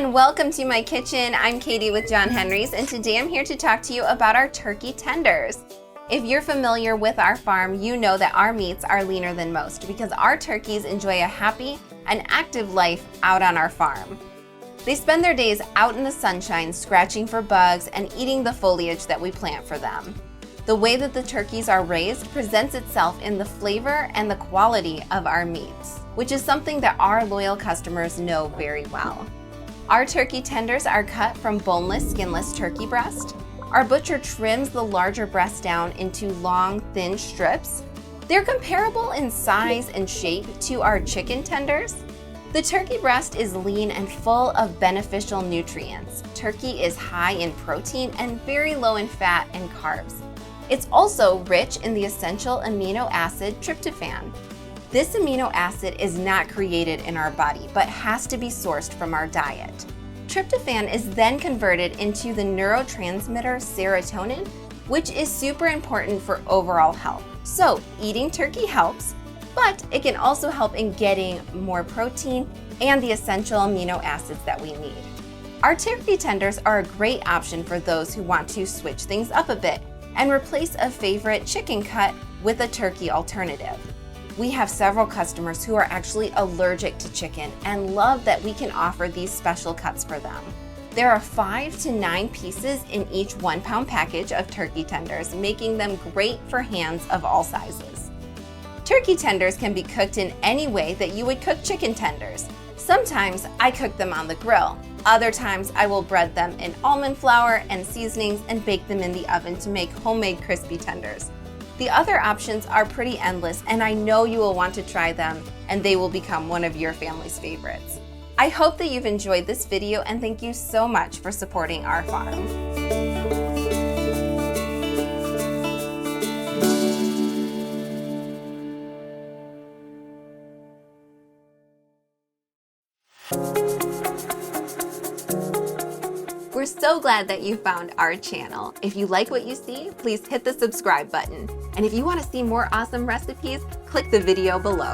and welcome to my kitchen. I'm Katie with John Henry's, and today I'm here to talk to you about our turkey tenders. If you're familiar with our farm, you know that our meats are leaner than most because our turkeys enjoy a happy and active life out on our farm. They spend their days out in the sunshine scratching for bugs and eating the foliage that we plant for them. The way that the turkeys are raised presents itself in the flavor and the quality of our meats, which is something that our loyal customers know very well. Our turkey tenders are cut from boneless, skinless turkey breast. Our butcher trims the larger breast down into long, thin strips. They're comparable in size and shape to our chicken tenders. The turkey breast is lean and full of beneficial nutrients. Turkey is high in protein and very low in fat and carbs. It's also rich in the essential amino acid tryptophan. This amino acid is not created in our body, but has to be sourced from our diet. Tryptophan is then converted into the neurotransmitter serotonin, which is super important for overall health. So eating turkey helps, but it can also help in getting more protein and the essential amino acids that we need. Our turkey tenders are a great option for those who want to switch things up a bit and replace a favorite chicken cut with a turkey alternative. We have several customers who are actually allergic to chicken and love that we can offer these special cuts for them. There are 5 to 9 pieces in each 1 pound package of turkey tenders, making them great for hands of all sizes. Turkey tenders can be cooked in any way that you would cook chicken tenders. Sometimes I cook them on the grill. Other times I will bread them in almond flour and seasonings and bake them in the oven to make homemade crispy tenders. The other options are pretty endless, and I know you will want to try them and they will become one of your family's favorites. I hope that you've enjoyed this video, and thank you so much for supporting our farm. We're so glad that you found our channel. If you like what you see, please hit the subscribe button. And if you want to see more awesome recipes, click the video below.